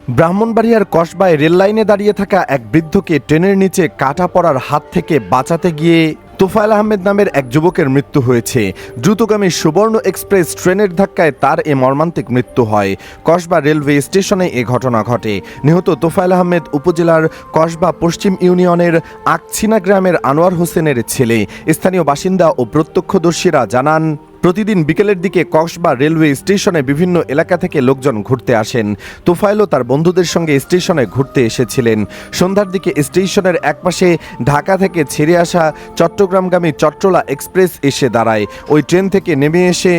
ব্রাহ্মণবাড়িয়ার কসবায় রেললাইনে দাঁড়িয়ে থাকা এক বৃদ্ধকে ট্রেনের নিচে কাটা পড়ার হাত থেকে বাঁচাতে গিয়ে তোফায়েল আহমেদ নামের এক যুবকের মৃত্যু হয়েছে। দ্রুতগামী সুবর্ণ এক্সপ্রেস ট্রেনের ধাক্কায় তার এ মর্মান্তিক মৃত্যু হয়। কসবা রেলওয়ে স্টেশনে এ ঘটনা ঘটে। নিহত তোফায়েল আহমেদ উপজেলার কসবা পশ্চিম ইউনিয়নের আকছিনা গ্রামের আনোয়ার হোসেনের ছেলে। স্থানীয় বাসিন্দা ও প্রত্যক্ষদর্শীরা জানান, প্রতিদিন বিকেলের দিকে কসবা রেলওয়ে স্টেশনে বিভিন্ন এলাকা থেকে লোকজন ঘুরতে আসেন। তোফায়েলও তার বন্ধুদের সঙ্গে স্টেশনে ঘুরতে এসেছিলেন। সন্ধ্যার দিকে স্টেশনের একপাশে ঢাকা থেকে ছেড়ে আসা চট্টগ্রামগামী চট্টলা এক্সপ্রেস এসে দাঁড়ায়। ওই ট্রেন থেকে নেমে এসে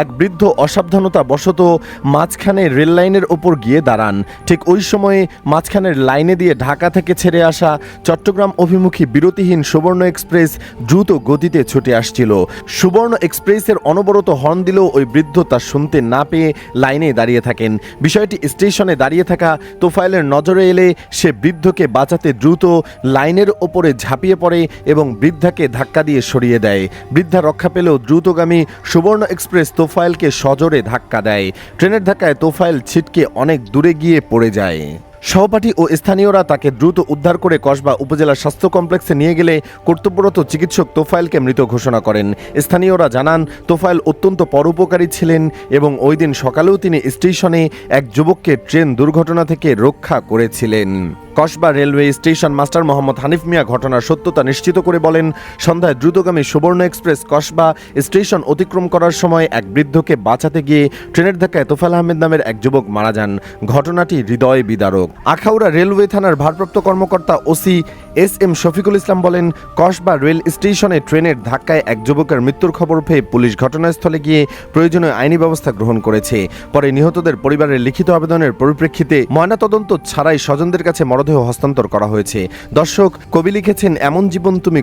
এক বৃদ্ধ অসাবধানতা বশত মাঝখানে রেল লাইনের ওপর গিয়ে দাঁড়ান। ঠিক ওই সময়ে মাঝখানের লাইনে দিয়ে ঢাকা থেকে ছেড়ে আসা চট্টগ্রাম অভিমুখী বিরতিহীন সুবর্ণ এক্সপ্রেস দ্রুত গতিতে ছুটে আসছিল। সুবর্ণ এক্সপ্রেসের অনবরত হর্ন দিলেও ওই বৃদ্ধ তা শুনতে না পেয়ে লাইনে দাঁড়িয়ে থাকেন। বিষয়টি স্টেশনে দাঁড়িয়ে থাকা তোফায়েলের নজরে এলে সে বৃদ্ধকে বাঁচাতে দ্রুত লাইনের ওপরে ঝাঁপিয়ে পড়ে এবং বৃদ্ধাকে ধাক্কা দিয়ে সরিয়ে দেয়। বৃদ্ধা রক্ষা পেলেও দ্রুতগামী সুবর্ণ এক্সপ্রেস তোফায়েলকে সজোরে ধাক্কা দেয়। ট্রেনের ধাক্কায় তোফায়েল ছিটকে অনেক দূরে গিয়ে পড়ে যায়। সহপাঠী ও স্থানীয়রা তাকে দ্রুত উদ্ধার করে কসবা উপজেলা স্বাস্থ্য কমপ্লেক্সে নিয়ে গেলে কর্তব্যরত চিকিৎসক তোফায়েলকে মৃত ঘোষণা করেন। স্থানীয়রা জানান, তোফায়েল অত্যন্ত পরোপকারী ছিলেন এবং ওই দিন সকালেও তিনি স্টেশনে এক যুবককে ট্রেন দুর্ঘটনা থেকে রক্ষা করেছিলেন। Kasba railway station master Mohammad Hanif Mia ঘটনার সত্যতা নিশ্চিত করে বলেন, সন্ধ্যায় দ্রুতগামী সুবর্ণ এক্সপ্রেস কসবা স্টেশন অতিক্রম করার সময় এক বৃদ্ধকে বাঁচাতে গিয়ে ট্রেনের ধাক্কায় তোফায়েল আহমেদ নামের এক যুবক মারা যান। ঘটনাটি হৃদয় বিদারক। আখাউড়া রেলওয়ে থানার ভারপ্রাপ্ত কর্মকর্তা ওসি এস.এম. শফিকুল ইসলাম বলেন, কসবা রেল স্টেশনে ট্রেনের ধাক্কায় এক যুবকের মৃত্যুর খবর পেয়ে পুলিশ ঘটনাস্থলে গিয়ে প্রয়োজনীয় আইনি ব্যবস্থা গ্রহণ করেছে। পরে নিহতদের পরিবারের লিখিত আবেদনের পরিপ্রেক্ষিতে ময়নাতদন্ত ছাড়াই স্বজনদের কাছে মরদেহ হস্তান্তর করা হয়েছে। দর্শক কবি লিখেছেন, এমন জীবন তুমি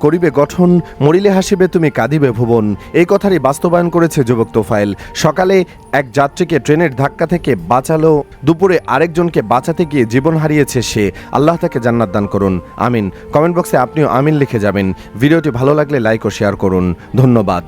করিবে গঠন, মরিলে হাসিবে তুমি কাঁদিবে ভুবন। এই কথারই বাস্তবায়ন করেছে যুবক তোফায়েল। সকালে এক যাত্রীকে ট্রেনের ধাক্কা থেকে বাঁচালো, দুপুরে আরেকজনকে বাঁচাতে গিয়ে জীবন হারিয়েছে সে। আল্লাহ তাকে জান্নাত দান করুন, আমিন। কমেন্ট বক্সে আপনিও আমিন লিখে যাবেন। ভিডিওটি ভালো লাগলে লাইক ও শেয়ার করুন। ধন্যবাদ।